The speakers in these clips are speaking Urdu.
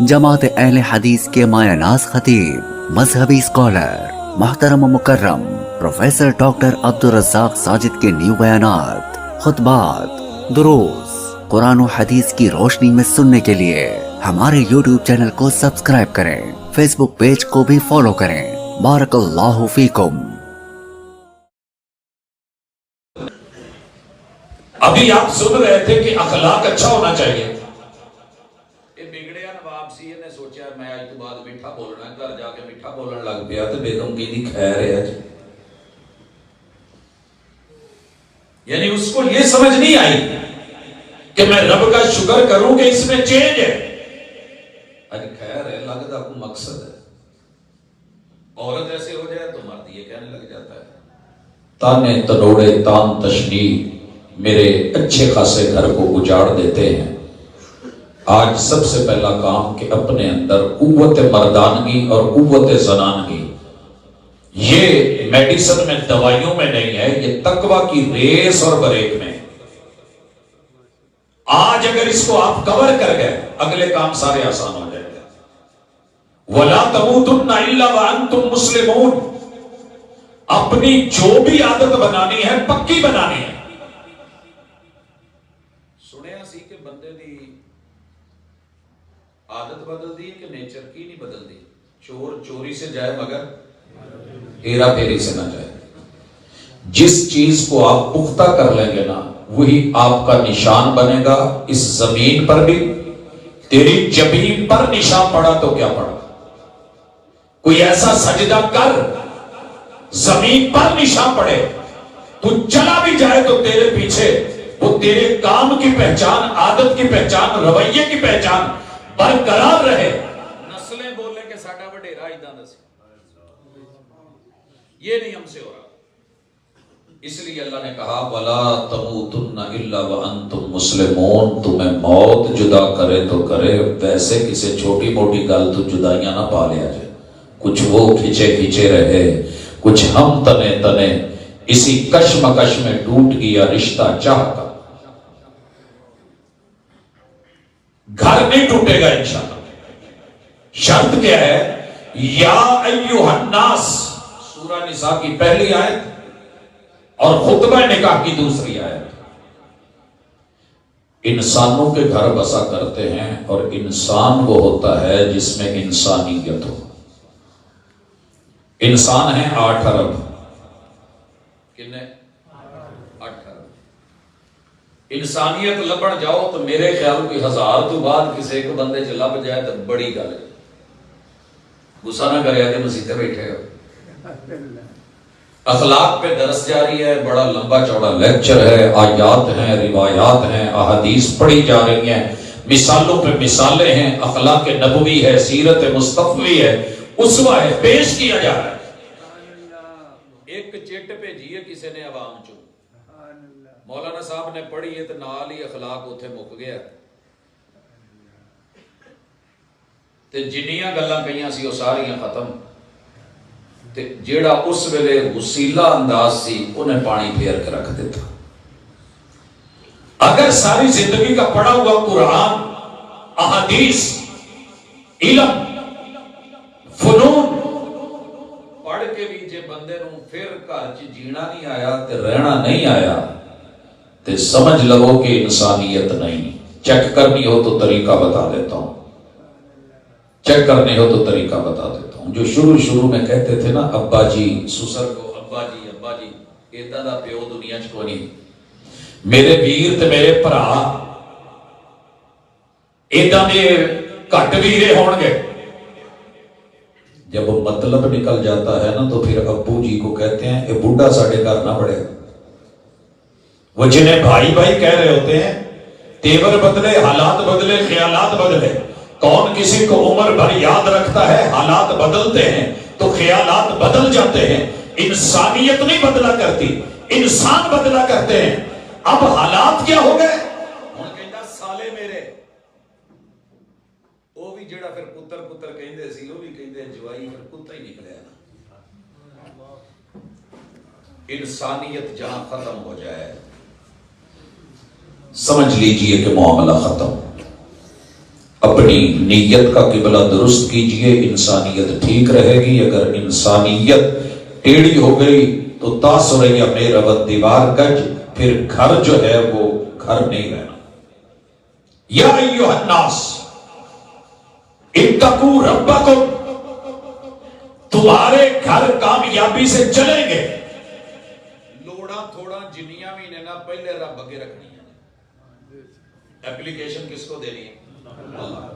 جماعت اہل حدیث کے مایہ ناز خطیب، مذہبی اسکالر، محترم و مکرم پروفیسر ڈاکٹر عبدالرزاق ساجد کے نیو بیانات، خطبات، دروس قرآن و حدیث کی روشنی میں سننے کے لیے ہمارے یوٹیوب چینل کو سبسکرائب کریں، فیس بک پیج کو بھی فالو کریں۔ بارک اللہ فیکم۔ ابھی آپ سن رہے تھے کہ اخلاق اچھا ہونا چاہیے۔ بگڑیا نواب سی نے سوچا میں آج تو بعد میٹھا بولنا ہے، گھر جا کے میٹھا بولن لگ پیا تو بیگم کی دی خیر ہے جی، یعنی اس کو یہ سمجھ نہیں آئی کہ میں رب کا شکر کروں کہ اس میں چینج ہے، آج خیر ہے لگتا کو مقصد ہے۔ عورت ایسے ہو جائے تو مرد یہ کہنے لگ جاتا ہے تانے تنوڑے تان تشنی میرے اچھے خاصے گھر کو اجاڑ دیتے ہیں۔ آج سب سے پہلا کام کہ اپنے اندر قوت مردانگی اور قوت زنانگی، یہ میڈیسن میں دوائیوں میں نہیں ہے، یہ تقوی کی ریس اور بریک میں۔ آج اگر اس کو آپ کور کر گئے اگلے کام سارے آسان ہو جائیں گے۔ وَلَا تَمُوتُنَّ إِلَّا وَأَنْتُمْ مُسْلِمُونَ، اپنی جو بھی عادت بنانی ہے پکی بنانی ہے۔ سنیا سی کہ بندے دی عادت بدل دی کہ نیچر کی نہیں بدل دی؟ چور چوری سے جائے مگر ہیرا پھیری سے نہ جائے۔ جس چیز کو آپ پختہ کر لیں گے نا وہی آپ کا نشان بنے گا، اس زمین پر بھی۔ تیری جبین پر نشان پڑا تو کیا پڑا؟ کوئی ایسا سجدہ کر زمین پر نشان پڑے، تو چلا بھی جائے تو تیرے پیچھے وہ تیرے کام کی پہچان، عادت کی پہچان، رویے کی پہچان برقرار رہے۔ نسلیں بولے کہ ساڈا وڈیرا ایداں دا سی، یہ نہیں ہم سے ہو رہا۔ اس لیے اللہ نے کہا وَلَا تَمُوتُنَّ إِلَّا وَأَنْتُمْ مُسْلِمُونَ، تمہیں موت جدا کرے تو کرے، ویسے کسی چھوٹی موٹی گل تو جدائیاں نہ پا لیا جائے۔ کچھ وہ کھچے کھچے رہے، کچھ ہم تنے تنے، اسی کشمکش میں ٹوٹ گیا رشتہ چاہ کا۔ گھر نہیں ٹوٹے گا انشاءاللہ۔ شرط کیا ہے؟ یا ایوہ الناس، سورہ نساء کی پہلی آیت اور خطبہ نکاح کی دوسری آیت۔ انسانوں کے گھر بسا کرتے ہیں اور انسان وہ ہوتا ہے جس میں انسانیت ہو۔ انسان ہیں 8 ارب، کتنے؟ 8 ارب۔ انسانیت لبن جاؤ تو میرے خیال کی 1000 تو بعد کسی ایک بندے چ لب جائے تو بڑی گل ہے۔ غصہ نہ کرے کہ مسیح بیٹھے ہو۔ اخلاق پہ درس جاری ہے، بڑا لمبا چوڑا لیکچر ہے، آیات ہیں، روایات ہیں، احادیث پڑھی جا رہی ہیں، مثالوں پہ مثالیں ہیں، اخلاق نبوی ہے، سیرت مصطفی ہے، اسوہ ہے، پیش کیا جا رہا ہے۔ ایک چٹ پہ جیے کسی نے عوام چو، مولانا صاحب نے پڑھی ہے تو نال ہی اخلاق اتھے مک گیا تے جنیاں گلاں کئیاں سی وہ ساریاں ختم، تے جیڑا اس ویلے وسیلہ انداز سی انہیں پانی پھیر کے رکھ دیتا۔ اگر ساری زندگی کا پڑھا ہوا قرآن، احادیث، علم، فنون پڑھ کے بھی جے بندے نوں پھر گھر چ جینا نہیں آیا تے رہنا نہیں آیا تے سمجھ لو کہ انسانیت نہیں۔ چیک کرنی ہو تو طریقہ بتا دیتا ہوں، چیک کرنے ہو تو طریقہ بتا دیتا ہوں۔ جو شروع میں کہتے تھے نا ابا جی، سسر کو ابا جی، ایدہ دا پیو دنیا چ کوئی نہیں۔ میرے ویر تے میرے بھرا ایدہ دے گھٹ ویرے ہون گے۔ جب مطلب نکل جاتا ہے نا تو پھر ابو جی کو کہتے ہیں اے بڈھا ساڑھے گھر نہ پڑے۔ وہ جنہیں بھائی بھائی کہہ رہے ہوتے ہیں، تیور بدلے، حالات بدلے، خیالات بدلے۔ کون کسی کو عمر بھر یاد رکھتا ہے؟ حالات بدلتے ہیں تو خیالات بدل جاتے ہیں۔ انسانیت نہیں بدلا کرتی، انسان بدلا کرتے ہیں۔ اب حالات کیا ہو گئے؟ ہن کہندا سالے میرے، وہ بھی جڑا پھر پتر کہندے سی، وہ بھی کہندے جوائی پھر کتا ہی نکلے نا۔ انسانیت جہاں ختم ہو جائے سمجھ لیجئے کہ معاملہ ختم۔ اپنی نیت کا قبلہ درست کیجئے، انسانیت ٹھیک رہے گی۔ اگر انسانیت ٹیڑھی ہو گئی تو تاثریا میں ربط دیوار گج، پھر گھر جو ہے وہ گھر نہیں رہنا۔ یا ایھا الناس اتقوا ربکم، تمہارے گھر کامیابی سے چلیں گے لوڑا تھوڑا جنیاں بھی نے نا پہلے رب اگے رکھنی ہے۔ اپلیکیشن کس کو دینی ہے؟ اللہ۔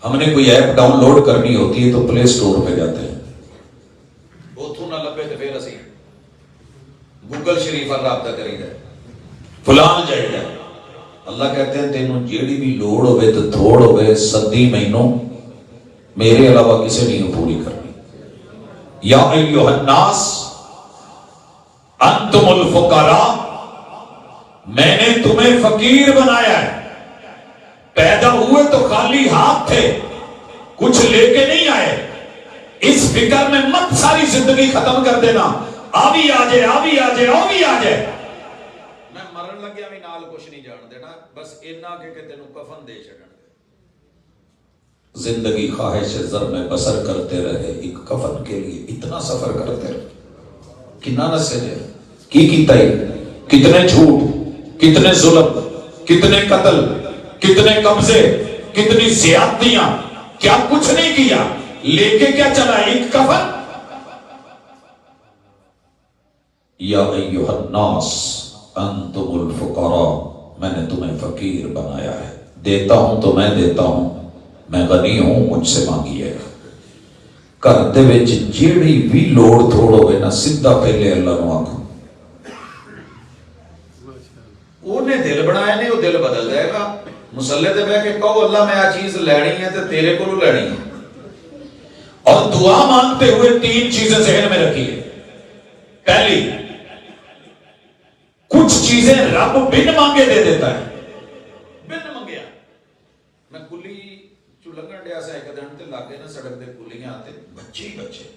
ہم نے کوئی ایپ ڈاؤن لوڈ کرنی ہوتی ہے تو پلے سٹور پہ جاتے ہیں، اتھوں نہ لبے تو پھر اسی گوگل شریف پر رابطہ کری دے فلان جائے جائے۔ اللہ کہتے ہیں تینوں جیڑی بھی لوڑ ہوئے تو تھوڑ ہوئے صدی مہینوں میرے علاوہ کسے نہیں پوری کرنی۔ یا ایھا الناس انتم الفقراء، میں نے تمہیں فقیر بنایا ہے۔ پیدا ہوئے تو خالی ہاتھ تھے، کچھ لے کے نہیں آئے۔ اس فکر میں مت ساری زندگی ختم کر دینا، آبی آ جائے آبی آ جائے آبی آ جائے، میں مرن لگیا بھی نال کچھ نہیں جان دینا، بس اتنا کہ تینوں کفن دے چھڑن گے۔ زندگی خواہش زر میں بسر کرتے رہے، ایک کفن کے لیے اتنا سفر کرتے رہے، کتنا نسے جائے کی کیتا ہی، کتنے جھوٹ، کتنے ظلم، کتنے قتل، کتنے قبضے، کتنی زیادتیاں، کیا کچھ نہیں کیا، لے کے کیا چلا ایک کفن۔ یا ایھا الناس انتم الفقراء، میں نے تمہیں فقیر بنایا ہے، دیتا ہوں تو میں دیتا ہوں، میں غنی ہوں، مجھ سے مانگیے گا۔ گھر دے وچ جیڑی بھی لوڑ تھوڑ ہوئے نا سیدھا پہلے اللہ نو آکھو، انہیں دل بنایا نہیں، وہ دل بدل جائے گا۔ مسلح تے بیٹھ کے کہو اللہ میں آ چیز لینی ہے تو تیرے کو لینی ہے۔ اور دعا مانگتے ہوئے تین چیزیں ذہن میں رکھیے۔ پہلی، کچھ چیزیں رب بن مانگے دے دیتا ہے، بن منگیا۔ میں کلی چو لگن ڈیا سے ایک دن تے لاگے نا سڑک دے کلیاں آتے بچے ہی بچے،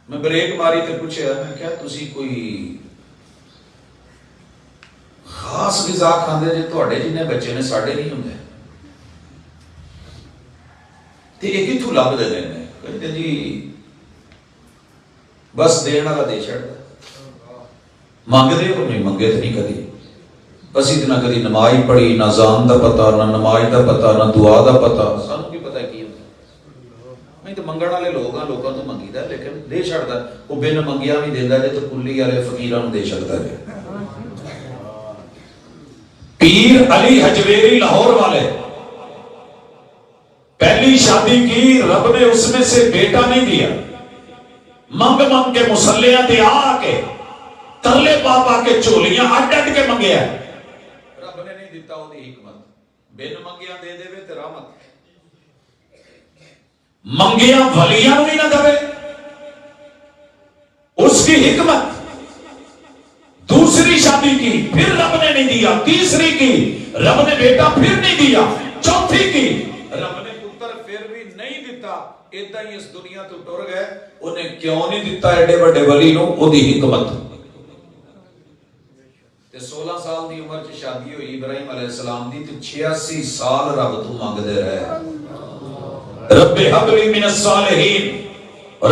میں بریک ماری تے پوچھے میں کیا تسی کوئی خاص غذا کھاندے جے تواڈے جنے بچے نے ساڈے نہیں ہوندے تے ایک ہی تو لب دے نے کہتے جی بس دین والا دے چھڑدا، مانگدے ہو نہیں منگے تے نہیں کدی، بس اتنا کدی نماز پڑھی نہ زان دا پتہ نہ نماز دا پتہ نہ دعا دا پتہ، سانوں کی پتہ کی ہوندا، میں تو منگن والے لوگ ہاں، لوکاں تو منگیدا لیکن دے چھڑدا، وہ بن منگیا بھی دیندا جے تو کلی والے فقیراں نوں دے چھڑدا جے۔ پیر علی حجویری لاہور والے، پہلی شادی کی، رب نے اس میں سے بیٹا نہیں دیا، منگ منگ کے مسلیاں دے آ کے ترلے پاپا کے چولیاں اڈ اڈ کے منگیا، رب نے نہیں دیتا وہ دی حکمت، بن منگیاں دے دے وے تے رحمت، منگیاں ولیاں بھی نہ دے اس کی حکمت۔ دوسری شادی کی پھر رب نے نہیں دیا، تیسری کی رب نے بیٹا پھر نہیں دیا، چوتھی کی رب نے پتر پھر بھی نہیں دیتا، ایدہ ہی اس دنیا تو ٹر گئے، انہیں کیوں نہیں دیتا ایڈے بڑے ولی نو، او دی حکمت۔ تے 16 سال دی عمر چ شادی ہوئی ابراہیم علیہ السلام دی، تے 86 سال رب تو مانگ دے رہے، رب حب لی من الصالحین،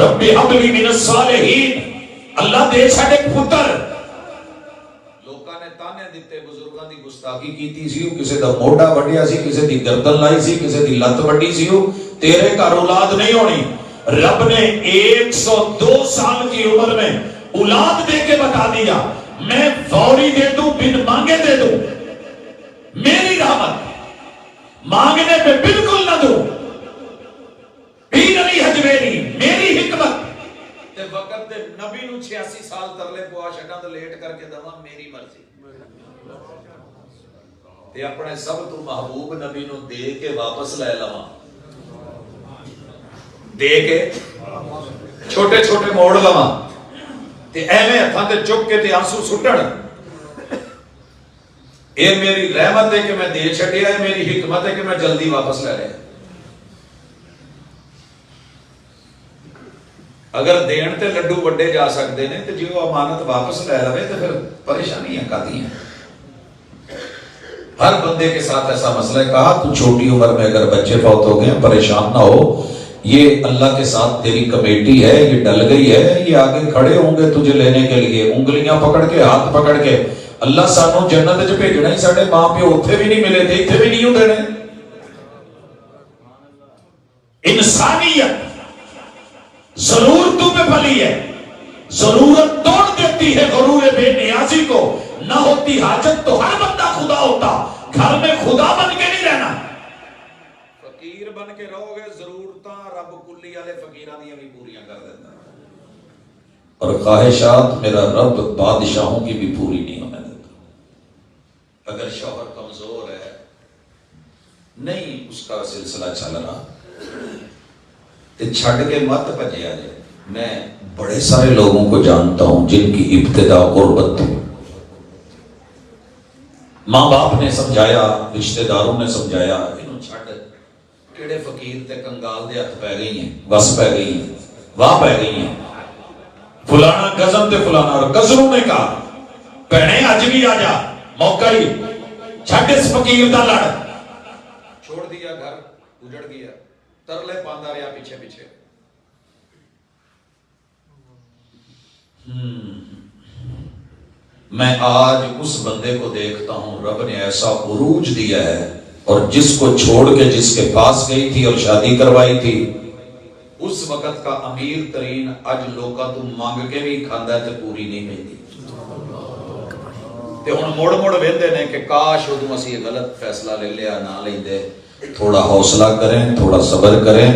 رب حب لی من الصالحین، اللہ دے چھڑے پتر۔ دیتے بزرگاں دی گستاخی کیتی سی، کسے دا موڈا وڈیا سی، کسے دی گردن لائی سی، کسے دی لت وڈی سی، تیرے گھر اولاد نہیں ہونی۔ رب نے 102 سال کی عمر میں اولاد دے کے بتا دیا، میں فوری دے دوں بن مانگے دے دوں، میری رحمت، مانگنے پہ بالکل نہ دوں۔ پیر علی حجویری، میری حکمت، تے وقت دے نبی نو 86 سال ترلے پوا چھڈاں تے لیٹ کر کے دواں میری مرضی، تے اپنے سب تو محبوب نبی نو دے کے واپس لے لواں، دے کے چھوٹے چھوٹے موڑ لواں تے ایویں ہتھاں تے چک کے تے آنسو سٹن، اے میری رحمت ہے کہ میں دے چھڈیا، ہے میری حکمت ہے کہ میں جلدی واپس لے لیا۔ اگر دین تے لڈو وڈے جا سکتے ہیں تو جو امانت واپس لے لے تو پھر پریشانیاں کاتی ہیں۔ ہر بندے کے ساتھ ایسا مسئلہ ہے. کہا تو چھوٹی عمر میں اگر بچے فوت ہو گئے پریشان نہ ہو, یہ اللہ کے ساتھ تیری کمیٹی ہے, یہ ڈل گئی ہے, یہ آگے کھڑے ہوں گے تجھے لینے کے لیے, انگلیاں پکڑ کے ہاتھ پکڑ کے. اللہ سانو جنت وچ بھیجنا ہی ساڈے ماں پیو اوتھے بھی نہیں ملے تے ایتھے بھی نہیں ہوندے نے. انسانیت ضرورتوں پہ پلی ہے, ضرورت توڑ دیتی ہے غرور بے نیازی کو. نہ ہوتی حاجت تو ہر بندہ خدا ہوتا, گھر میں خدا بن کے نہیں رہنا. فقیر بن کے رہو گے, ضرورتاں رب کلی والے فقیراں دی بھی پوریاں کر دیتا, اور خواہشات میرا رب بادشاہوں کی بھی پوری نہیں ہونے دیتا. اگر شوہر کمزور ہے, نہیں اس کا سلسلہ چل رہا, تو چھڑ کے مت بھجیا جائے. میں بڑے سارے لوگوں کو جانتا ہوں جن کی ابتدا غربت تھی. ماں باپ نے سمجھایا, رشتہ داروں نے سمجھایا, انہوں چھڑ, کیڑے فقیر تے کنگال دے ہاتھ پہ گئی ہیں, بس پہ گئی ہیں, واہ پہ گئی ہیں. فلانا گزم تے فلانا, اور گزروں نے کہا بہنے اج بھی آ جا, موقع ہی چھڑ اس فقیر دا لڑ. چھوڑ دیا, گھر اجڑ گیا, ترلے پاندا رہا پیچھے پیچھے. میں آج اس بندے کو دیکھتا ہوں رب نے ایسا عروج دیا ہے, اور جس کو چھوڑ کے جس کے پاس گئی تھی اور شادی کروائی تھی, اس وقت کا امیر ترین اج لوکاں تو مانگ کے بھی کھاندا ہے تے پوری نہیں پیندی. تے ہن موڑ موڑ ویندے نے کہ کاش اودوں اسی غلط فیصلہ لے لیا, نہ لیندے. تھوڑا حوصلہ کریں, تھوڑا صبر کریں,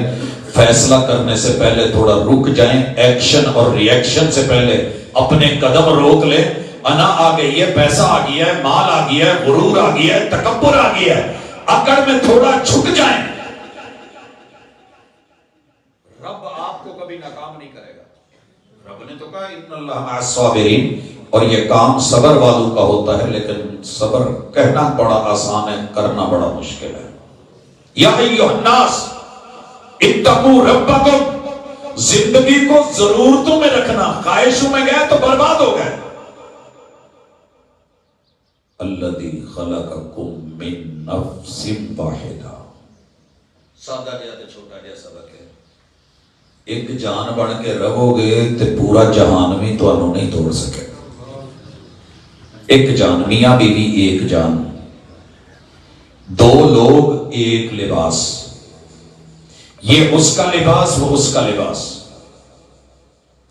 فیصلہ کرنے سے پہلے تھوڑا رک جائیں. ایکشن اور ری ایکشن سے پہلے اپنے قدم روک لیں. انا آ گئی ہے, پیسہ آ گیا ہے, مال آ گیا ہے, غرور آ گیا ہے, تکبر آ گیا ہے, اکڑ میں تھوڑا جھک جائیں. رب آپ کو کبھی ناکام نہیں کرے گا. رب نے تو کہا ان اللہ مع الصابرین, اور یہ کام صبر والوں کا ہوتا ہے, لیکن صبر کہنا بڑا آسان ہے, کرنا بڑا مشکل ہے. یا ایھا الناس اتقوا ربکم, زندگی کو ضرورتوں میں رکھنا, خواہشوں میں گئے تو برباد ہو گئے. الذی خلقکم من نفس واحدہ, سادہ جہا تے چھوٹا جہا سبق ہے. ایک جان بن کے رہو گے تے پورا جہان بھی تانوں نہیں توڑ سکے. ایک جان, میاں بیوی ایک جان, دو لوگ ایک لباس, یہ اس کا لباس وہ اس کا لباس.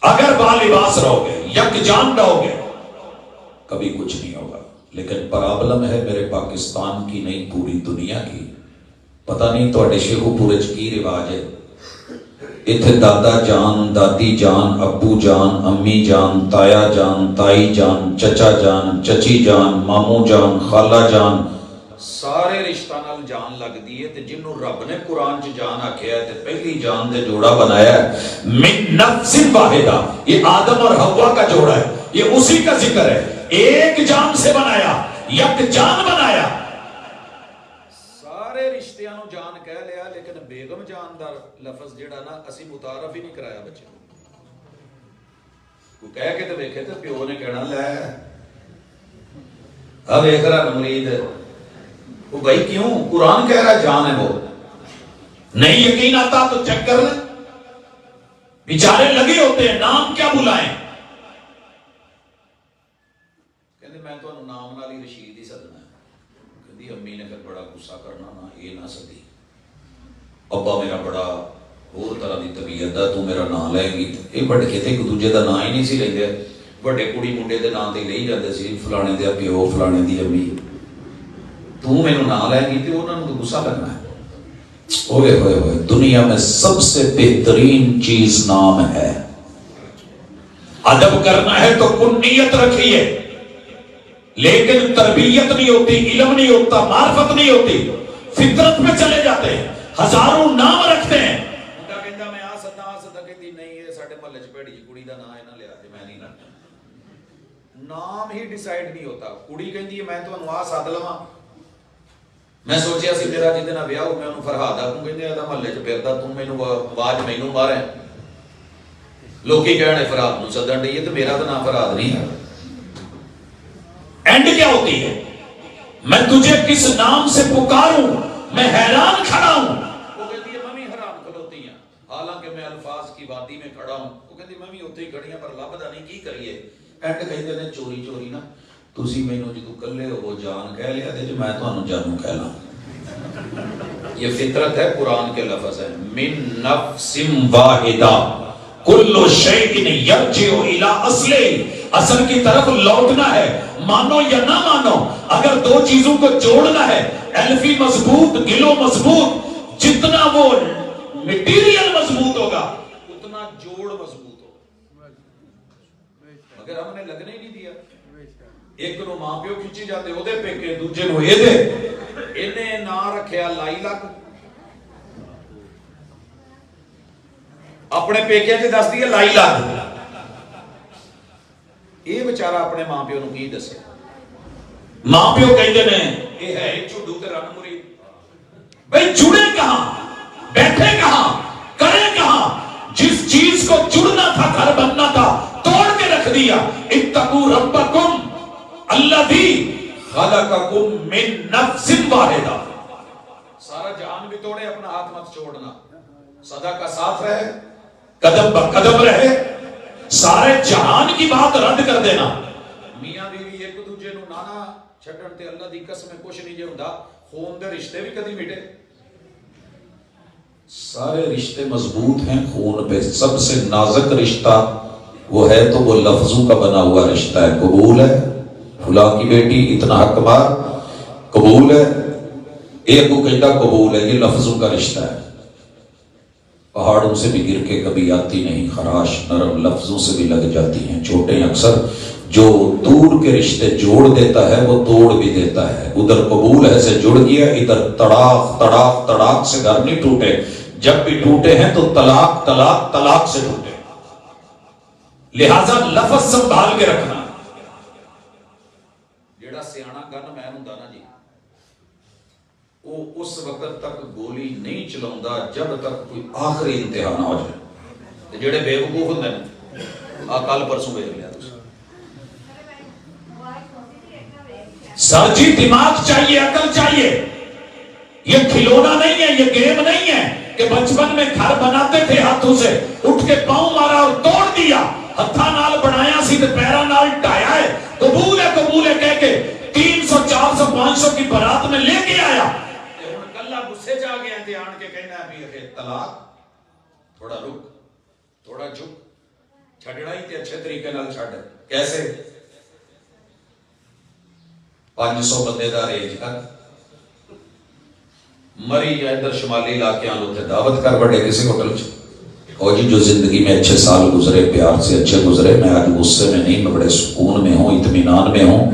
اگر با لباس رہو گے, یک جان رہو گے, کبھی کچھ نہیں ہوگا. لیکن پرابلم ہے میرے پاکستان کی نہیں, پوری دنیا کی. پتہ نہیں تو شیخو پورے کی رواج ہے. اتھے دادا جان, دادی جان, ابو جان, امی جان, تایا جان, تائی جان, چچا جان, چچی جان, ماموں جان, خالہ جان, سارے رشتہ نال جان لگ دی ہے. تے جنوں رب نے قرآن چ جان آکھیا ہے تے پہلی جان دے جوڑا بنایا ہے من نفس واحدہ. یہ آدم اور حوا کا جوڑا ہے, یہ اسی کا ذکر ہے. ایک جان سے بنایا, یک جان بنایا. سارے رشتیاں نو جان کہہ لیا, لیکن بیگم جان دا لفظ جڑا نا اسی متعارف ہی نہیں کرایا بچے کو. کوئی کہہ کے تے ویکھے تے پیو نے کہنا لے اب ایک رہا مرید, وہ بھائی کیوں, قرآن کہہ رہا جان ہے, وہ نہیں یقین آتا تو چیک کر لیں. بیچارے لگے ہوتے ہیں, نام کیا بلائیں. کہتے میں تو نام نالی رشید ہی سدنا ہے. کہتی امی نے پھر بڑا غصہ کرنا, نا یہ نہ سدی. ابا میرا بڑا اور طرح دی طبیعت ہے, تو میرا نام لے گی. یہ بڑے کہتے ایک دوجے دا نام ہی نہیں سی لیندے, بڑے کڑی منڈے دے نام تے لئی جاندے سی, فلانے دے پیو, فلانے دی امی. تو مینوں نہ لے گی تے انہاں نوں تو غصہ لگنا ہے. اوئے ہوئے ہوئے, دنیا میں سب سے بہترین چیز نام ہے. ادب کرنا ہے تو کنیت رکھیے, لیکن تربیت نہیں ہوتی, علم نہیں ہوتا, معرفت نہیں ہوتی, فطرت میں چلے جاتے ہیں, ہزاروں نام رکھتے ہیں. میں آ سدا کہتی نہیں, یہ ساڈے محلے چ بھیڑی جی کڑی دا نام ہے, نہ لیا جے, میں نہیں رکھنا. نام ہی ڈیسائیڈ نہیں ہوتا. کڑی کہندی ہے میں تانوں آ سد لواں, میں سوچیا سی میرا جدے نال ویاہ ہو میں انہوں فرہاد آکوں, کہندے اے محلے چ پھردا, توں مینوں آواز مینوں مارے. لوکی کہنے فرہاد نوں سدن ڈئی ہے تے میرا تے نام فرہاد نہیں ہے. اینڈ کیا ہوتی ہے, میں تجھے کس نام سے پکاروں، میں حیران کھڑا ہوں. وہ کہتی ہے میں بھی حیران کھلوتی ہیں حالانکہ میں الفاظ کی وادی میں کھڑا ہوں. وہ کہتی میں بھی اتنے ہی کھڑی ہوں پر لبدا نہیں کی کریے. اینڈ کہتے ہیں چوری چوری نا تسی مینوں جدوں کلے ہو جان کہہ لیا تے میں تانوں جانوں کہہ لاں. یہ فطرت ہے، قرآن کے لفظ ہے من نفس واحدہ کل شیء یرجع الی اصلہ، اصل کی طرف لوٹنا ہے، مانو یا نہ مانو. اگر دو چیزوں کو جوڑنا ہے، الفی مضبوط گلو مضبوط، جتنا وہ مٹیریل مضبوط ہوگا اتنا جوڑ مضبوط ہوگا. مگر ہم نے لگنے ہی نہیں دیا. ایک نو ماں پیو کھچی جاتے او دے پیکے، دوجے نو اے دے، انہیں نہ رکھیا لائی لگ. اپنے پیکے سے دس دی لائی لگ. یہ بیچارہ اپنے ماں پیو نو کی دسے. ماں پیو کہتے ہیں یہ ہے چڈو تے رن مرید. بھئی جڑے کہاں، بیٹھے کہاں، کرے کہاں؟ جس چیز کو جڑنا تھا، گھر بننا تھا، توڑ کے رکھ دیا. اتقوا ربکم الذی خلقکم من نفس واحدہ. سارا جہان بھی توڑے، اپنا ہاتھ مت چھوڑنا. صدا کا ساتھ رہے، قدم بقدم رہے، سارے جہان کی بات رد کر دینا. میاں بیوی ایک دوجے نو نانا چھڈن تے اللہ دی قسم کچھ نہیں جے ہوندا. خون دے رشتے بھی کدی مٹے؟ سارے رشتے مضبوط ہیں خون پہ. سب سے نازک رشتہ وہ ہے تو وہ لفظوں کا بنا ہوا رشتہ ہے. قبول ہے فلاں کی بیٹی اتنا حق مار، قبول ہے. ایک کو کہتا قبول ہے، یہ لفظوں کا رشتہ ہے. پہاڑوں سے بھی گر کے کبھی آتی نہیں خراش، نرم لفظوں سے بھی لگ جاتی ہیں چوٹیں. اکثر جو دور کے رشتے جوڑ دیتا ہے وہ توڑ بھی دیتا ہے. ادھر قبول ہے سے جڑ گیا، ادھر تڑاق تڑاق تڑاق سے گھر نہیں ٹوٹے. جب بھی ٹوٹے ہیں تو طلاق طلاق طلاق سے ٹوٹے. لہذا لفظ سنبھال کے رکھنا. جیڑا سیانا گن مین ہوندا نا جی، وہ اس وقت تک گولی نہیں چلاؤندا جب تک کوئی آخری انتہا نہ ہو جائے. جڑے بے وقوف ہوندے نے آ کل پرسوں ویکھ لیا تسی. سر جی دماغ چاہیے، عقل چاہیے. یہ کھلونا نہیں ہے، یہ گیم نہیں ہے کہ بچپن میں گھر بناتے تھے ہاتھوں سے، اٹھ کے پاؤں مارا اور توڑ دیا. ہتھا نال بنایا سی تے پیرا نال ٹایا ہے. قبول ہے کہہ کے 300 400 500 کی برات میں لے کے آیا. اللہ غصے جا گیا تے آن کے کہنا ہے بھی اے طلاق. تھوڑا رک، تھوڑا جھک، چھڈنا ہی تے اچھے طریقے نال چھڈ. کیسے؟ 500 بندے دا ریج کر مری یا ادھر شمالی علاقے آن تے دعوت کر بڑے کسی ہوٹل چ. اور جی جو زندگی میں اچھے سال گزرے، پیار سے اچھے گزرے، میں آج غصے میں نہیں، میں بڑے سکون میں ہوں، اطمینان میں ہوں.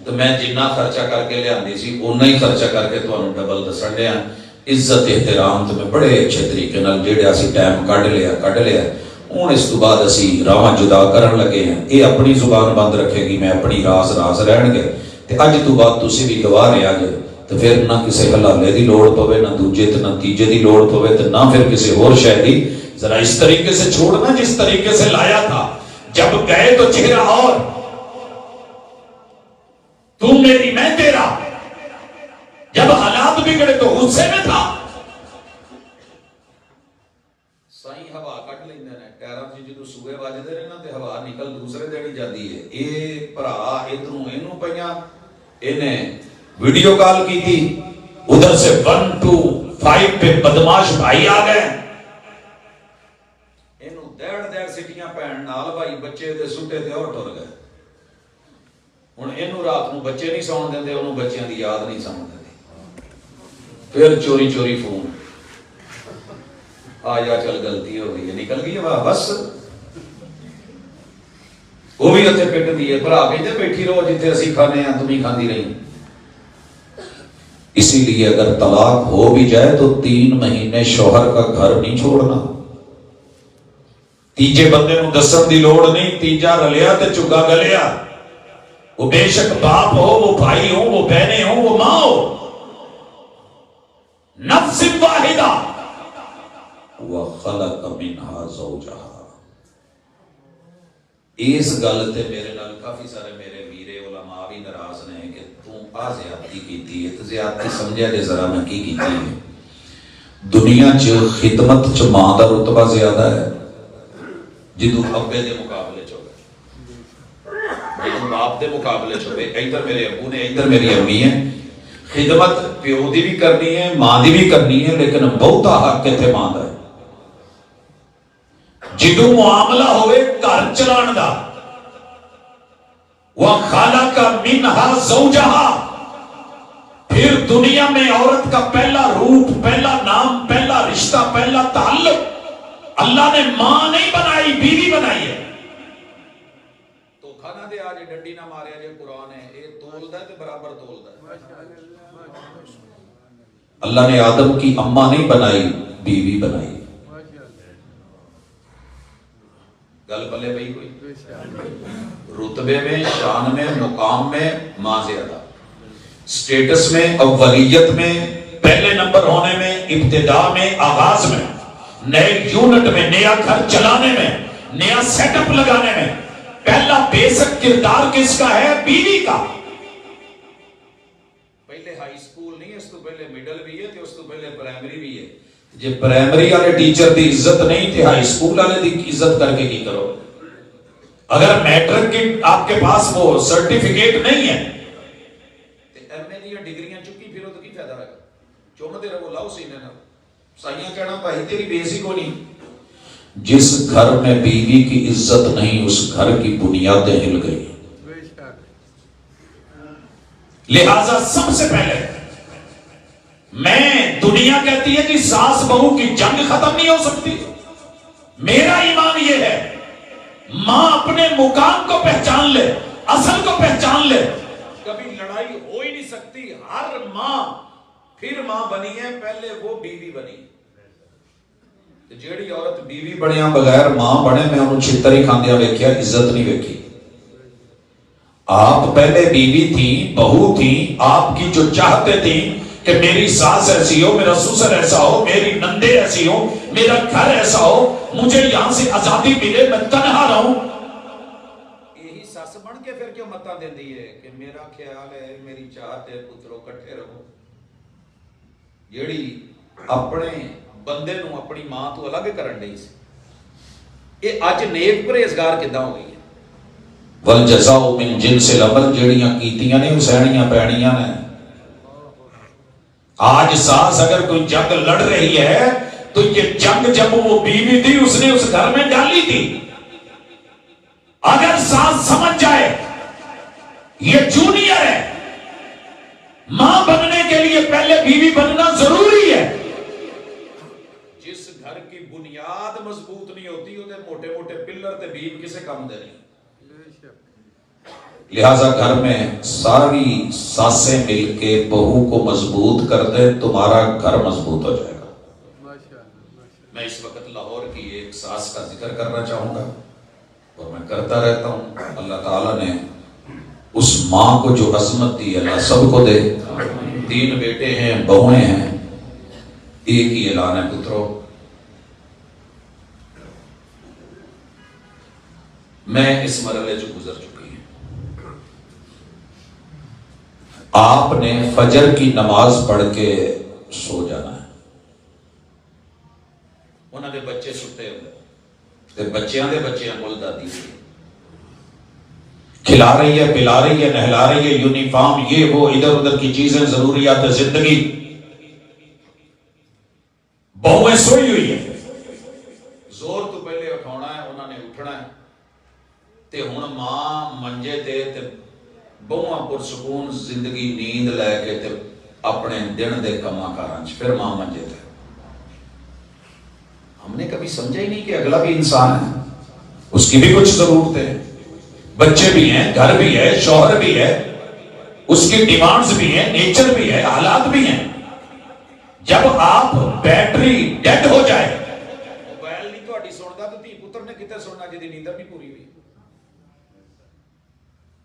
تو میں جنہ خرچہ کر کے لے آندی سی اُنہ ہی خرچہ کر کے تو انہوں ڈبل دسن دیا. عزت احترام تو میں بڑے اچھے طریقے نال جیڑے اسی ٹائم کڈ لیا. ہوں اس تو بعد اسی راواں جدا کرن لگے ہیں. یہ اپنی زبان بند رکھے گی، میں اپنی راز رہن گے. تے اج تو بعد تسی بھی گواہ رہا جے. تو پھر نہ کسی حلالے دی لوڑ پوے، نہ دوجے تے نہ تیجے دی لوڑ پوے، تے نہ پھر کسی اور شے دی. ذرا اس طریقے سے چھوڑنا جس طریقے سے لایا تھا. جب گئے تو چہرہ اور، تو میری میں تیرا. جب حالات بگڑے تو غصے میں تھا. سائیں ہوا کٹ لیندے نے ٹائراں وچ جدوں سوئے وجدے نے نا تے ہوا نکل دوسرے دیڑی جاندی ہے. اے بھرا ادھروں اینوں پیاں، اینے ویڈیو کال کی تھی، ادھر سے 1 2 5 پہ بدماش بھائی آ گئے. اینوں دیڑ سٹیاں پہن نال بھائی بچے دے سٹے تے اور ٹر گئے. ہن اینوں رات نو بچے نہیں سون دیندے، اونوں بچیاں دی یاد نہیں سون دیندے. پھر چوری فون آیا، چل غلطی ہو گئی ہے، نکل گئی ہے بس. وہ بھی اتنے پٹ دی ہے، بھرا کہتے بیٹھی رہو جتنے اسی کھانے ہیں تم ہی کھاندی رہی. اسی لیے اگر طلاق ہو بھی جائے تو 3 مہینے شوہر کا گھر نہیں چھوڑنا. تیجے بندے نو دسن دی لوڑ نہیں. تیجا رلیا تے چگا گلیا. وہ بے شک باپ ہو، وہ بھائی ہو، وہ بہنیں ہو، وہ ماں ہو. نفس واحدہ وخلق منہا زوجہا. اس گل تے میرے نال کافی سارے میرے ویرے علماء بھی ناراض نے کہ تو تو آ زیادتی کیتی ہے تو زیادتی سمجھا دے ذرا میں کی کیتی ہے. دنیا چ خدمت چ ماں دا رتبہ زیادہ ہے جدو ابے دے مقابلے چ ہوگا، جدو باپ دے مقابلے چ ہوگا. ادھر میرے ابو نے ادھر میری امی ہے. خدمت پیو دی بھی کرنی ہے ماں دی بھی کرنی ہے، لیکن بہتا حق اتنے ماں دا ہے. جدو معاملہ ہوئے گھر چلان دا، وَخَلَقَ مِنْهَا زَوْجَهَا، پھر دنیا میں عورت کا پہلا روپ، پہلا نام، پہلا رشتہ، پہلا تعلق اللہ نے ماں نہیں بنائی، بیوی بنائی ہے. تو کھانا دے آج ڈنڈی نہ مارے جے قرآن ہے یہ تولدا ہے تے برابر تولدا ہے. اللہ نے آدم کی اماں نہیں بنائی، بیوی بنائی. گل پلے بھئی کوئی رتبے میں، شان میں، مقام میں ماں زیادہ، سٹیٹس میں، اولیت میں، پہلے نمبر ہونے میں، ابتدا میں، آغاز میں، نئے یونٹ میں، نیا گھر چلانے میں، نیا سیٹ اپ لگانے میں پہلا بیسک کردار کس کا ہے؟ بیوی کا. پہلے ہائی سکول نہیں، اس تو پہلے مڈل بھی ہے تے اس تو پہلے پرائمری بھی ہے. جے پرائمری والے ٹیچر دی عزت نہیں تے ہائی سکول والے دی عزت کر کے کی کرو؟ اگر میٹرک کی آپ کے پاس وہ سرٹیفکیٹ نہیں ہے تے ایم اے دی ڈگریاں چکی پھر تو کی فائدہ ہے؟ چومتے رہو لاؤ سینے نہ سائیاں کہنا بھائی تیری بیسی کو نہیں. جس گھر میں بیوی کی عزت نہیں اس گھر کی بنیادیں ہل گئی. لہذا سب سے پہلے میں دنیا کہتی ہے کہ ساس بہو کی جنگ ختم نہیں ہو سکتی. میرا ایمان یہ ہے ماں اپنے مقام کو پہچان لے، اصل کو پہچان لے. کبھی لڑائی ہو ہی نہیں سکتی. ہر ماں پھر ماں بنی ہے، پہلے وہ بیوی بنی. جیڑی عورت بیوی بنیا بغیر ماں بنے میں انہوں چھتر ہی کھاندیا ویکھیا، عزت نہیں ویکھی. آپ پہلے بیوی تھی، بہو تھی، آپ کی جو چاہتے تھی کہ میری ساس ایسی ہو، میرا سسر ایسا ہو، میری نندے ایسی ہو، میرا گھر ایسا ہو، مجھے یہاں سے آزادی ملے، میں تنہا رہوں. یہی ساس بن کے پھر کیوں متا دے دی ہے کہ میرا خیال ہے، میری چاہت ہے، پترو کٹھے رہو. جیڑی اپنے بندے نو اپنی ماں تو الگ کرن دی سی، یہ اج نیک پرہیزگار کداں ہو گئی ہے؟ والجزاء من جنس العمل، جیڑیاں کیتیاں نے سہنیاں پینیاں نے. آج ساس اگر کوئی جنگ لڑ رہی ہے تو یہ جنگ جب وہ بیوی تھی اس نے اس گھر میں ڈالی تھی. اگر ساس سمجھ جائے یہ جونیئر ہے، ماں بننے کے لیے پہلے بیوی بننا ضروری ہے. جس گھر کی بنیاد مضبوط نہیں ہوتی وہ موٹے موٹے پلر تے بیم کسے کم دے نہیں. لہذا گھر میں ساری ساسیں مل کے بہو کو مضبوط کر دے، تمہارا گھر مضبوط ہو جائے گا. میں اس وقت لاہور کی ایک ساس کا ذکر کرنا چاہوں گا اور میں کرتا رہتا ہوں. اللہ تعالیٰ نے اس ماں کو جو عظمت دی اللہ سب کو دے. 3 بیٹے ہیں، بہویں ہیں، ایک ہی اعلان ہے پترو. میں اس مرحلے جو گزر چکی ہوں. آپ نے فجر کی نماز پڑھ کے سو جانا ہے. انہوں نے بچے ستے ہوئے بچیاں دے بچیاں کول دادی کھلا رہی ہے، پلا رہی ہے، نہلا رہی ہے، یونیفارم یہ وہ ادھر ادھر کی چیزیں، ضروریات زندگی. بہویں سوئی ہوئی ہے، زور تو پہلے اٹھانا ہے، انہوں نے اٹھنا ہے. تے ہن ماں منجے تے بہواں پرسکون زندگی نیند لے کے تے اپنے دن دے کما کاراں چ پھر ماں منجے تے. ہم نے کبھی سمجھا ہی نہیں کہ اگلا بھی انسان ہے، اس کی بھی کچھ ضرورتیں ہیں، بچے بھی ہیں، گھر بھی ہے، شوہر بھی ہے، اس کی ڈیمانڈز بھی ہیں، نیچر بھی ہے، حالات بھی ہیں. جب آپ بیٹری ڈیڈ ہو جائے، موبائل نہیں تہاڈی سندا تو دھی پتر نے کتے سننا جدی نیندر نہیں پوری ہوئی.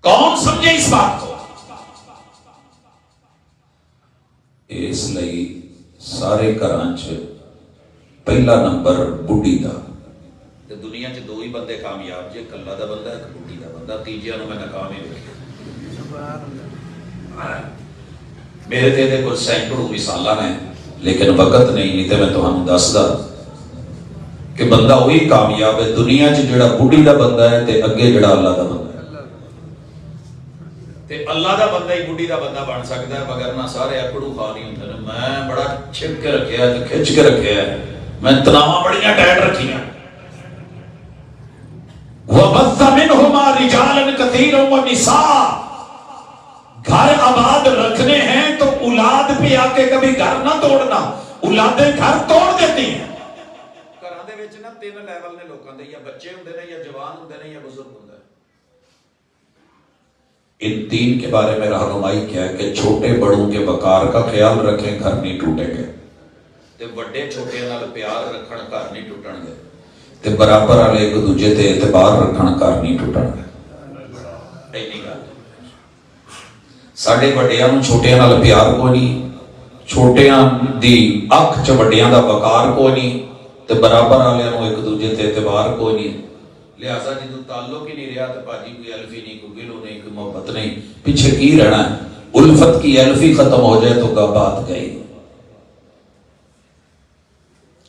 کون سمجھے اس بات کو؟ اس لئی سارے گھراں چ پہلا نمبر بڈھی دا. دنیا چ 2 ہی بندے کامیاب جے، کلا دا بندہ ایک بڈھی دا بندہ، تیجے نو میں ناکام ہی ویکھیا. میرے تے دے کچھ سینکڑوں مثالاں نے لیکن وقت نہیں تے میں تہانوں دسدا کہ بندہ وہی کامیاب ہے دنیا چ جڑا بڈھی دا بندہ ہے تے اگے جڑا اللہ دا بندہ ہے تے اللہ دا بندہ ہی بڈھی دا بندہ بن سکتا ہے مگر نہ سارے اکڑو خا نہیں ہوندے نے میں بڑا چھپ کے رکھیا تے کھچ کے رکھیا ہے میں تناواں بڑیاں ٹائٹ رکھیاں وَبَثَّ مِنْهُمَا رِجَالًا كَثِيرًا وَنِسَاءً گھر آباد رکھنے ہیں تو اولاد پہ آ کے کبھی گھر نہ توڑنا اولادیں گھر توڑ دیتی ہیں گھراں دے وچ نا تین لیول نے لوکاں دے یا بچے ہوندے نے یا جوان ہوندے نے یا بزرگ ہوندے نے ان تین کے بارے میں رہنمائی کیا ہے کہ چھوٹے بڑوں کے وقار کا خیال رکھیں گھر نہیں ٹوٹیں گے تے بڑے چھوٹے نال پیار رکھن گھر نہیں ٹوٹن گے تے برابر والے ایک دوجے تے اعتبار رکھن گھر نہیں ٹوٹن گے اینی گل ساڈے وڈیاں نوں چھوٹیاں نال پیار کوئی نہیں چھوٹیاں دی اکھ چ وڈیاں دا وقار کوئی نہیں تے برابر والےاں نوں ایک دوجے تے اعتبار کوئی نہیں لہذا جدوں تعلق ہی نہیں رہا تے بھاجی کوئی الفی نہیں کوئی گلو نہیں کوئی محبت نہیں پیچھے کی رہنا ہے الفت کی الفی ختم ہو جائے تو بات گئی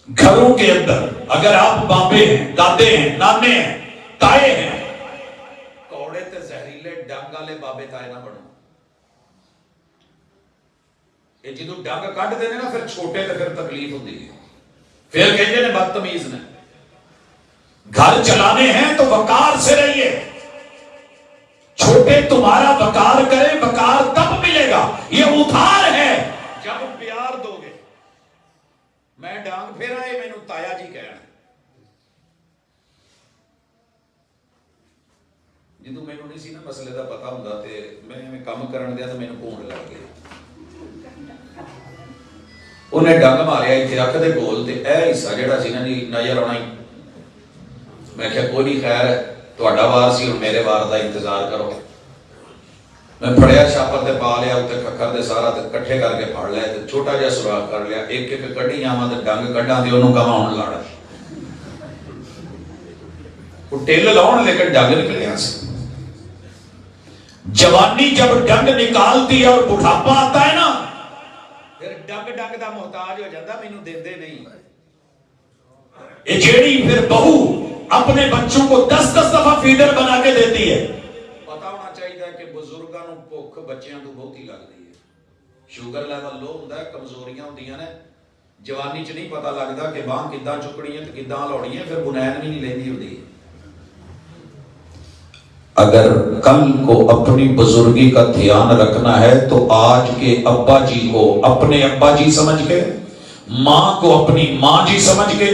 گھروں کے اندر اگر آپ بابے ہیں دادے ہیں نانے ہیں تائے ہیں کوڑے تے زہریلے ڈنگ والے بابے تائے نہ بنو یہ جدو ڈنگ کٹ دینے نا پھر چھوٹے تے پھر تکلیف ہوتی ہے پھر کہتے ہیں بدتمیز نے گھر چلانے ہیں تو وقار سے رہیے چھوٹے تمہارا وقار کرے وقار تب ملے گا یہ ادھار ہے جب پیار دو گے میں ڈانگ پھیرا ہے مینوں تایا جی کہنا جدو مینوں نہیں سی نا مسئلے دا پتا ہوندا تے میں کام کرن دیا تے مینوں پونڈ لگ گئی انہیں ڈنگ ماریا اتنے اکھ دے کول تے اے حصہ جڑا سی نا جی نظر آنا ہی میں کہا کوئی نہیں خیر ہے تہاڈا وار سی ہن میرے وار دا انتظار کرو میں پھڑیا چھاپر تے پا لیا اتنے کھکر دے سارا تے کٹھے کر کے پھڑ لیا تے چھوٹا جہا سوراخ کر لیا ایک ایک کڈی آواں تے ڈنگ کڈاں تے اونوں کہاں ہن لڑ وہ ٹل لاؤن لیکن ڈنگ نکلیا سی جوانی جب ڈنگ نکالتی ہے اور بڑھاپا آتا ہے نا پھر ڈنگ ڈنگ دا محتاج ہو جاتا مینوں دیندے نہیں یہ جیڑی پھر بہو اپنے بچوں کو 10-10 دفعہ فیڈر بنا کے دیتی ہے پتا ہونا چاہیے کہ بزرگاں نوں بھوک بچیاں تو بہت ہی لگتی ہے شوگر لیول لو ہوندا ہے کمزوریاں ہوندیاں نے جوانی چ نہیں پتا لگتا کہ باں کداں چکڑی ہے تے کداں لاؤنی ہے پھر بنین بھی نہیں لیندی ہوندی اگر کل کو اپنی بزرگی کا دھیان رکھنا ہے تو آج کے ابا جی کو اپنے ابا جی سمجھ کے ماں کو اپنی ماں جی سمجھ کے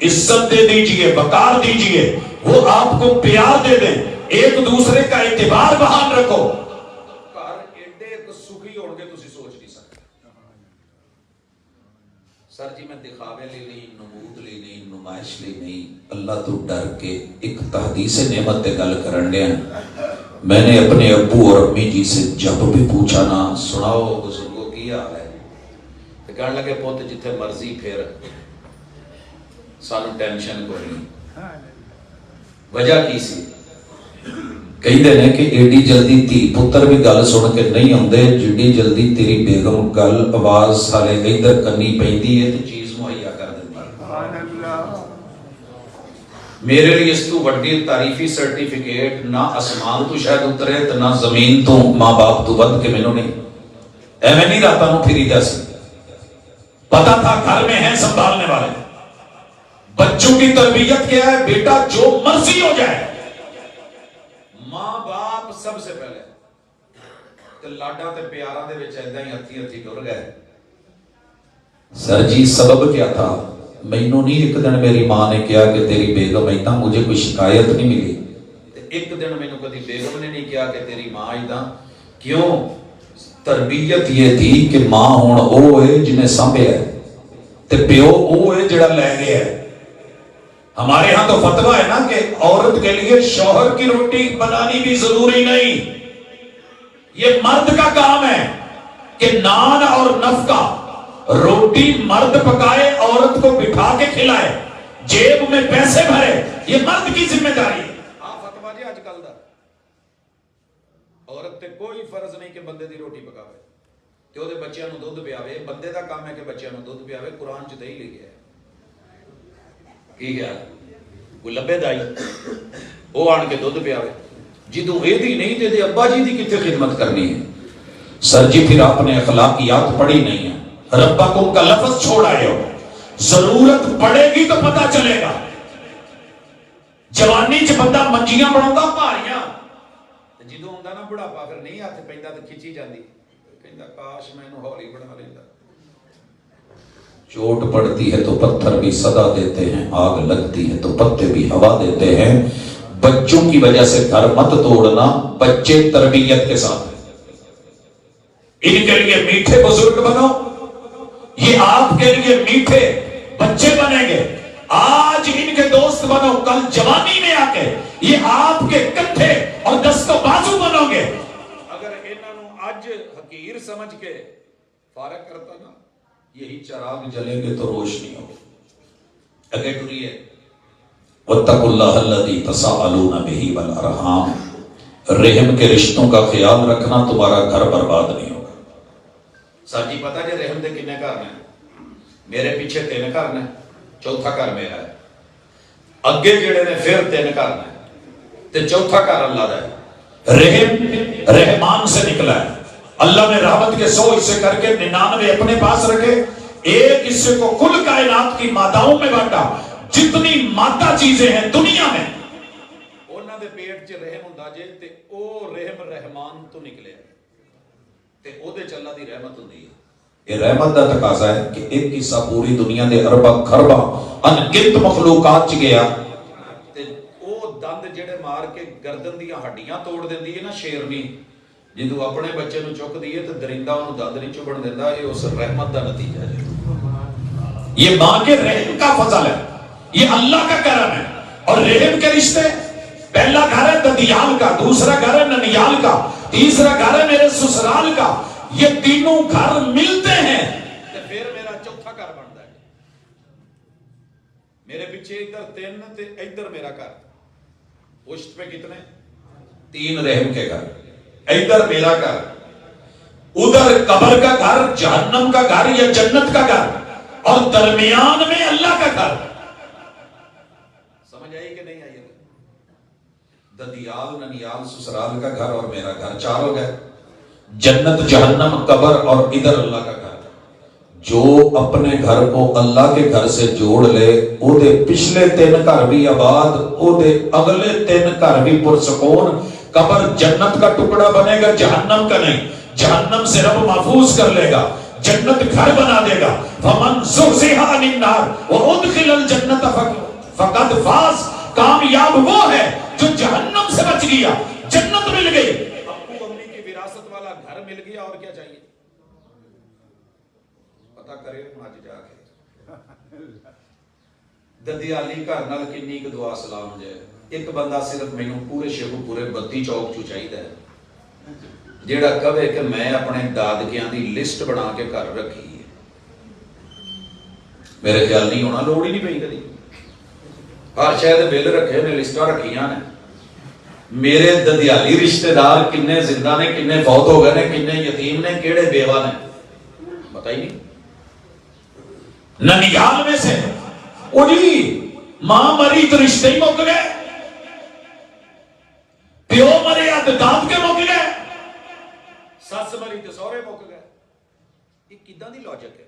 عزت دے دیجئے وقار دیجئے وہ آپ کو پیار دے دیں ایک دوسرے کا اعتبار بحال رکھو گھر ایڈے سکھی ہون گے تسی سوچ نہیں سکتے سر جی میں دکھاوے لی نہیں نمود لی نہیں نمائش لی نہیں اللہ تو ڈر کے ایک تحدیث نعمت تے گل کرن دیا میں نے اپنے ابو اور امی جی سے جب بھی پوچھا نا سناؤ بزرگوں کی حال ہے تو کہنے لگے پوت جتھے مرضی پھر سانو ٹینشن کوئی نہیں وجہ کی سی کہیں دے نے کہ ایڈی جلدی تھی پتر بھی گل سن کے نہیں ہوندے جڑی جلدی تیری بیگم گل آواز سارے ادھر کرنی پیندی ہے تو چیز مہیا کر دیندی میرے لیے اس تو وڈی تعریفی سرٹیفکیٹ نہ آسمان تو شاید اترے تو نہ زمین تو ماں باپ تو ود کے مینوں نہیں ایویں نہیں رہتا ہوں پھری دا سی پتا تھا گھر میں ہیں سنبھالنے والے بچوں کی تربیت کیا ہے بیٹا جو مرضی ہو جائے ماں باپ سب سے پہلے تے لاڈا تے پیاراں دے وچ ایداں ہی ہتھی ہتھی ٹر گئے سر جی سبب کیا تھا مینوں نہیں ایک دن میری ماں نے کہا کہ تیری بیگم ایداں مجھے کوئی شکایت نہیں ملی تے ایک دن مینوں کبھی بیگم نے نہیں کہا کہ تیری ماں ایداں کیوں تربیت یہ تھی کہ ماں ہن او ہے جنہیں سانبھیا ہے تے پیو او ہے جڑا لے گیا ہے ہمارے ہاں تو فتویٰ ہے نا کہ عورت کے لیے شوہر کی روٹی بنانی بھی ضروری نہیں یہ مرد کا کام ہے کہ نان اور نفقہ روٹی مرد پکائے عورت کو بٹھا کے کھلائے جیب میں پیسے بھرے یہ مرد کی ذمہ داری ہے فتویٰ جی آج کل دا عورت تے کوئی فرض نہیں کہ بندے دی روٹی پکاوے تے اودے بچیاں نوں دودھ پیاوے. بندے دا کام ہے کہ بچیاں نوں دودھ پیاوے. قرآن چ دہی لکھیا ہے. کی کیا کوئی لبے دائی وہ آن کے دودھ پیاوے. جدوں اے دی نہیں تے ابا جی دی کتنے خدمت کرنی ہے. سر جی پھر آپ نے اخلاقیات پڑھی نہیں ہے. ربکم کا لفظ چھوڑ آئے ہو. ضرورت پڑے گی تو پتہ چلے گا. جوانی چ بندہ منجیاں بناوندا بھاریاں تے جدوں ہوندا نا بڑھاپا پھر نہیں ہاتھ پیندا تے کھچی جاندی. کہندا کاش میں اینوں ہولی بنا لیندا. چوٹ پڑتی ہے تو پتھر بھی صدا دیتے ہیں, آگ لگتی ہے تو پتے بھی ہوا دیتے ہیں. بچوں کی وجہ سے گھر مت توڑنا, بچے تربیت کے ساتھ ان کے لیے میٹھے بزرگ بنو. یہ آپ کے لیے میٹھے بچے بنیں گے. آج ان کے دوست بنو, کل جوانی میں آ کے یہ آپ کے کندھے اور دست و بازو بنو گے. اگر انہاں نوں اج حقیر سمجھ کے فارغ کرتا نا, یہی چراغ جلیں گے تو روشنی ہوگی. اگے ٹریے واتقوا اللہ الذی تساءلون بہ والارحام. رحم کے رشتوں کا خیال رکھنا, تمہارا گھر برباد نہیں ہوگا. سر جی پتہ جی رحم دے کنے گھر نے؟ میرے پیچھے 3 گھر نے, چوتھا گھر میرا ہے. اگے جڑے نے پھر 3 گھر نے تے چوتھا گھر اللہ دا ہے. رحم رحمان سے نکلا ہے. اللہ نے رحمت کے 100 حصے کر کے 99 اپنے پاس رکھے, ایک حصے کو کل کائنات کی ماداؤں میں بانٹا. جتنی مادہ چیزیں ہیں دنیا میں انہاں دے پیٹ 'چ رحم ہوندا جے تے او رحم رحمان تو نکلے تے او دے چ اللہ دی رحمت ہوندی ہے. یہ رحمت دا تقاضا ہے کہ ایک حصہ پوری دنیا دے ارباں خرباں انگنت مخلوقات چ گیا تے او دند جڑے مار کے گردن دیاں ہڈیاں توڑ دیندی ہے نا شیرنی, جدوں اپنے بچے نوں چک دیے تے درندہ اونوں دند نہیں چبن دیندا. یہ اس رحمت دا نتیجہ ہے. یہ ماں کے رحم کا فضل ہے, یہ اللہ کا کرم ہے. اور رحم کے رشتے, پہلا گھر ہے ددیال کا, دوسرا گھر ہے ننیال کا, تیسرا گھر ہے میرے سسرال کا. یہ تینوں گھر ملتے ہیں تو پھر میرا چوتھا گھر بنتا ہے. میرے پیچھے ادھر 3 تے ادھر میرا گھر. پشت پہ کتنے؟ 3 رحم کے گھر. ادھر میرا گھر, ادھر قبر کا گھر, جہنم کا گھر یا جنت کا گھر, اور درمیان میں اللہ کا گھر. سمجھ آئی کہ نہیں آئی؟ ددیال ننیال سسرال کا گھر اور میرا گھر 4 ہو گئے. جنت جہنم قبر اور ادھر اللہ کا گھر. جو اپنے گھر کو اللہ کے گھر سے جوڑ لے, او دے پچھلے 3 گھر بھی آباد, او دے اگلے 3 گھر بھی پرسکون. قبر جنت کا ٹکڑا بنے گا, جہنم کا نہیں. جہنم سے رب محفوظ کر لے گا, جنت گھر بنا دے گا. فمن زحزح عن النار وادخل الجنت فقد فاز. کامیاب وہ ہے جو جہنم سے بچ گیا, جنت مل گئی, ابو امی کی وراثت والا گھر مل گیا. اور کیا چاہیے؟ پتہ کرے آج جا کے ددیالی گھر نال کنی ایک دعا سلام جائے. ایک بندہ صرف مینوں پورے شہر پورے 32 چوک چ چاہیدا ہے جیڑا کہے کہ میں اپنے دادکیاں دی لسٹ بنا کے گھر رکھی ہے. میرے خیال نہیں ہونا, لوڑ ہی نہیں پئی کدی. ہر شاید بل رکھے نے, لسٹاں رکھیاں نے. میرے ددیالی رشتہ دار کنے زندہ نے, کنے فوت ہو گئے نے, کنے یتیم نے, کیڑے بیوہ نے, پتہ ہی نہیں. ننیال میں سے او جی ماں مری تو رشتے ہی مک گئے, پیو مرے تو داد کے مک گئے, سس مری تو سورے مک گئے. یہ کداں دی لاجک ہے؟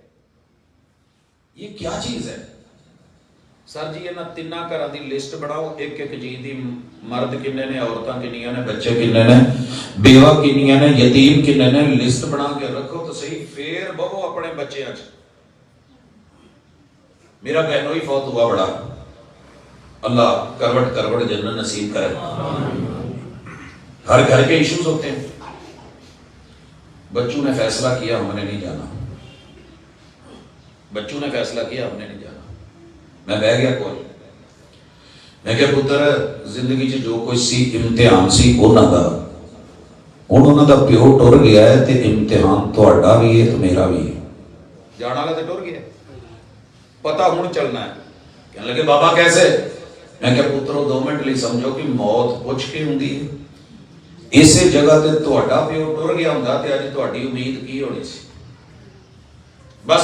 یہ کیا چیز ہے؟ سر جی انہاں 3 گھراں دی لسٹ بناؤ, ایک ایک جی دی, مرد کنے نے, عورتاں کنیاں نے, بچے کنے نے, بیوہ کنیاں نے, یتیم کنے نے, لسٹ بنا کے رکھو تو صحیح. پھر بہو اپنے بچیاں چ. میرا بہنوئی فوت ہوا بڑا, اللہ کروٹ کروٹ جنت نصیب کرے. ہر گھر کے ایشوز ہوتے ہیں. بچوں نے فیصلہ کیا ہم نے نہیں جانا, بچوں نے فیصلہ کیا ہم نے نہیں جانا. میں بہ گیا کول, میں کہ پتر زندگی چ جو کوئی سی امتحان سی انہوں دا پیو ٹر گیا ہے تے امتحان تہاڈا بھی ہے تے میرا بھی ہے. جانا والا تے ٹر گیا, پتہ ہن چلنا ہے. کہنے لگے بابا کیسے؟ میں کہ پترو 2 منٹ لی سمجھو کہ موت پوچھ کے ہوندی ہے. ਇਸੇ ਜਗ੍ਹਾ ਤੇ ਤੁਹਾਡਾ ਪਿਓ ਟੁਰ ਗਿਆ ਹੁੰਦਾ ਤੇ ਅੱਜ ਤੁਹਾਡੀ ਉਮੀਦ ਕੀ ਹੋਣੀ ਸੀ? ਬਸ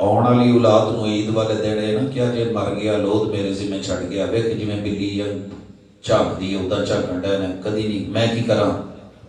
ਆਉਣ ਵਾਲੀ ਔਲਾਦ ਨੂੰ ਈਦ ਵਾਲੇ ਦਿਨ ਨਾ ਕਿਹਾ ਜੇ ਮਰ ਗਿਆ ਲੋਧ ਮੇਰੇ ਜ਼ਿੰਮੇ ਛੱਡ ਗਿਆ, ਵੇਖ ਜਿਵੇਂ ਬਿੱਲੀ ਝਾਕਦੀ ਉਹਦਾ ਝਾਕਣ ਦਾ ਨਾ, ਕਦੀ ਨਹੀਂ ਮੈਂ ਕੀ ਕਰਾਂ,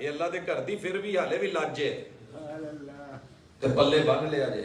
ਇਹ ਅੱਲਾ ਦੇ ਘਰ ਦੀ ਫਿਰ ਵੀ ਹਾਲੇ ਵੀ ਲੱਜੇ ਤੇ ਪੱਲੇ ਬੰਨ ਲਿਆ ਜੇ।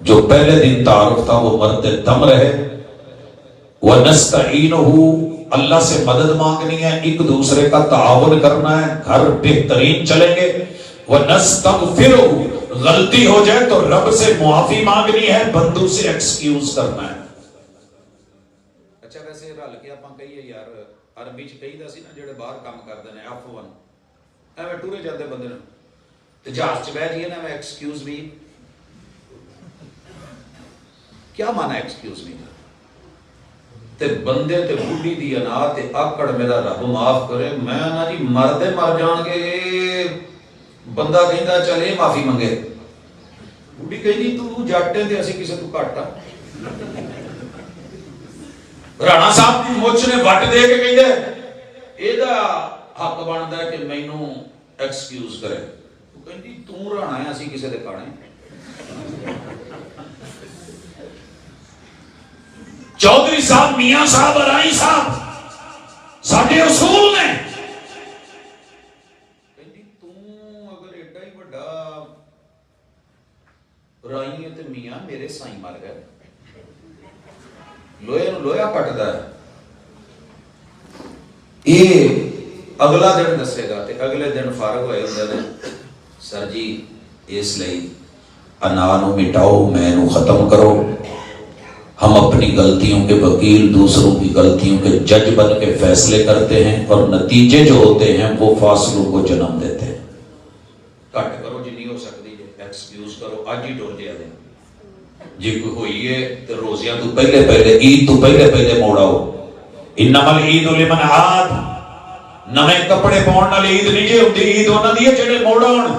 جو پہلے دن تعارف تھا وہ مرد دم رہے. وَنَسْتَعِينُهُ اللہ سے مدد مانگنی ہے, ایک دوسرے کا تعاون کرنا ہے, گھر بہترین چلیں گے. وَنَسْتَغْفِرُهُ غلطی ہو جائے تو رب سے معافی مانگنی ہے, بندوں سے ایکسکیوز کرنا ہے. اچھا ویسے رل کے آپ کہیے یار عربی چ کہی دا سی نا جڑے باہر کام کردے نے عفوا ایویں ٹورے جاندے بندے نوں تے جہاز چ بیٹھ جائے نا میں ایکسکیوز می, کیا مانا ایکسکیوز می؟ تے بندے تے بڈھی دی انا تے آکڑ میرا رب معاف کرے, میں نا جی مردے مر جان گے. بندہ کہندا چل اے معافی منگے, بڈھی کہندی تو جٹ تے اسی کسے تو گھٹ آ. رانا صاحب دی مچھ نے وٹ دے کے کہندے اے دا حق بندا ہے کہ مینوں ایکسکیوز کرے. وہ کہندی تو رانا ہے اسی کسے دے کانے. چودھری صاحب, میاں صاحب, رائی صاحب ساڈے اصول نے. کہندی تو اگر ایڈا ہی بڑا رائی ہے تے میاں میرے سائیں مر گئے, لوہے نو لوہا پٹدا ہے. یہ اگلا دن دسے گا تے اگلے دن فارغ ہوئے ہوندے نے, سر جی اس لئی انا نو مٹاؤ, میں نو ختم کرو. ہم اپنی غلطیوں کے وکیل, دوسروں کی غلطیوں کے جج بن کے فیصلے کرتے ہیں, اور نتیجے جو ہوتے ہیں وہ فاصلوں کو جنم دیتے ہیں. کٹ کرو جنی ہو سکتی ہے, ایکسکیوز کرو, اج ہی ٹر جا دیں. جی کوئی ہوئی ہے تو روزیاں تو پہلے عید تو پہلے موڑ آؤ. انما العید لمن عاد, نویں کپڑے پاؤن نال عید نہیں جی ہوندی, عید انہاں دی ہے جڑے موڑ آؤن.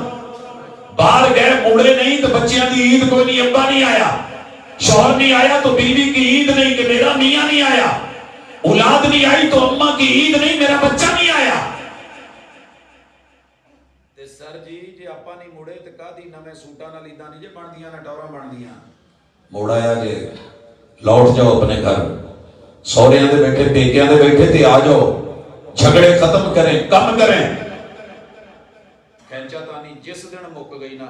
باہر گئے موڑے نہیں تو بچیاں دی عید کوئی نہیں, ابا نہیں آیا, شوہر نہیں آیا تو بیوی کی عید نہیں کہ میرا میاں نہیں آیا, اولاد نہیں آئی تو اماں کی عید نہیں میرا بچہ نہیں آیا. تے سر جی جے آپا نہیں مڑے تے کادی نویں سوٹاں نال عیداں نہیں جے بندیاں نہ ٹوراں بندیاں. موڑ آیا جے لوٹ جاؤ اپنے گھر, سوہریاں دے بیٹھے پیکیاں دے بیٹھے تے آ جاؤ, جھگڑے ختم کریں, کم کریں. کھینچا تانی جس دن مک گئی نا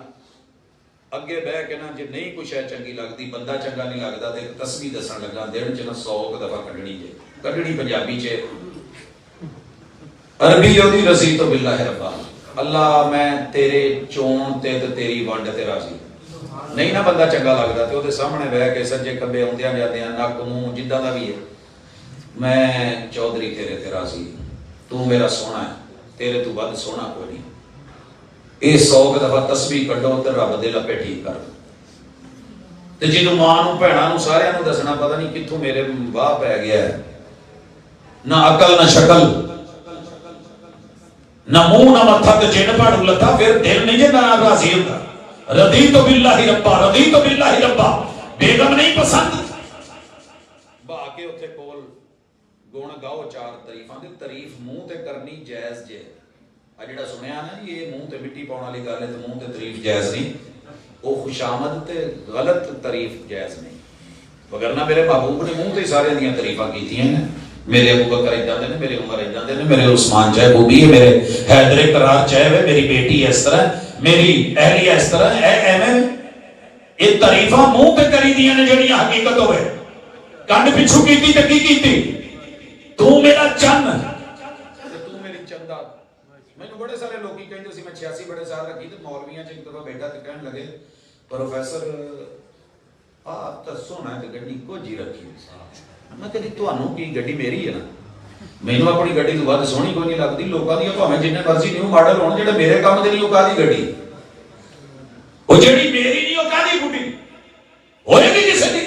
اگے بہ کے نا جے نہیں کچھ ہے چنگی لگتی, بندہ چنگا نہیں لگتا تے تسبیح دسن لگا دن چ نا 100 دفعہ کڈنی جے, کڈنی پنجابی چ عربی اودی رضی تو باللہ ربا, اللہ میں تیرے چون تے تیری ونڈ تے راضی. نہیں نا بندہ چنگا لگتا تے اودے سامنے بہ کے سجے کبے اوندیاں جاندیاں نک منہ جداں دا بھی ہے, میں چودھری تیرے تے راضی, تو میرا سونا ہے, تیرے تو ود سونا کوئی نہیں. یہ 100 دفعہ تسبیح کڈو تے رب دے لپے ٹھیک کر. تے جدوں ماں نوں بھیڑاں نوں سارے نوں دسنا پتہ نہیں کتھوں میرے واہ پی گیا ہے, نہ عقل نہ شکل نہ منہ نہ متھا تے جن پھاڑو لتھا, پھر دل نہیں جے نہ راضی ہوندا. رضیت باللہ ربا, رضیت باللہ ربا, بیگم نہیں پسند با کے اوتھے کول گن گاؤ چار تعریفاں دی, تعریف منہ تے کرنی جائز جے. آ جڑا سنیا نا جی یہ منہ تے مٹی پاؤن والی گل ہے تے منہ تے تعریف جائز نہیں, وہ خوشامد تے غلط تعریف جائز نہیں. وگرنہ میرے محبوب نے منہ تے سارے دیاں تعریفاں کیتیاں ہیں. میرے ابو بکر اداں دے نے, میرے عمر اداں دے نے, میرے عثمان چاہے وہ بھی ہے, میرے حیدر قرار چاہے میری بیٹی اس طرح, میری اہلیہ اس طرح ہے. ایویں یہ تعریفاں منہ تے کری دیاں نے جڑیاں حقیقت ہوئے. کنڈ پچھو کیتی تے کی کیتی, تو میرا چن تے تو میری چندا. مینوں بڑے سارے لوکی کہندے سی میں 86 بڑے سال رکھی تے مولویاں چ ایک دفعہ بیٹھا تے کہن لگے پروفیسر آپ تا سونا تے گڈی کچھ ہی رکھی. میں کہندی تانوں کی گڈی میری ہے نا, مینوں اپنی گڈی تو ود سونی کوئی نہیں لگدی. لوکاں دی بھاویں جننے مرضی نیو ماڈل ہون, جڑے میرے کام دے نہیں او کادی گڈی, او جڑی میری نہیں او کادی گڈی ہوئے گی کسے دی,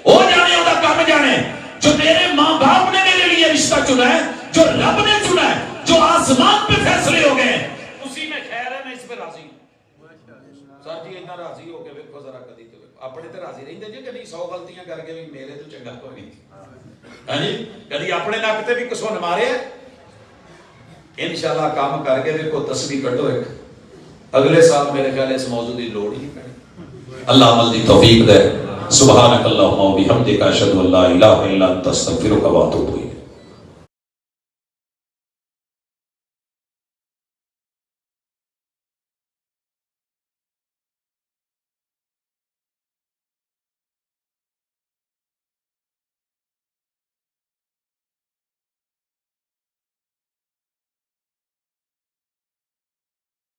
او جانے او دا کام جانے. جو میرے ماں باپ نے میرے لیے رشتہ چنا ہے, جو رب نے چنا ہے, جو آسمان پہ فیصلے ہو گئے اسی میں خیر ہے, میں اس پہ راضی ہوں. سر جی اتنا راضی ہو کے ویکھو ذرا کدی تے اپنے تے راضی رہندے جی کہ نہیں 100 غلطیاں کر کے بھی میرے تو چنگا کوئی نہیں. ہاں جی کدی اپنے نک تے بھی کسو مارے, انشاءاللہ کام کر کے ویکھو تسبیح کڈو ایک, اگلے سال میرے خیال اس موضوع دی لوڑ ہی نہیں پڑی. اللہ عمل دی توفیق دے. سبحانک اللہم و بحمدک اشہد ان لا الہ الا انت استغفرک و اتوب الیک.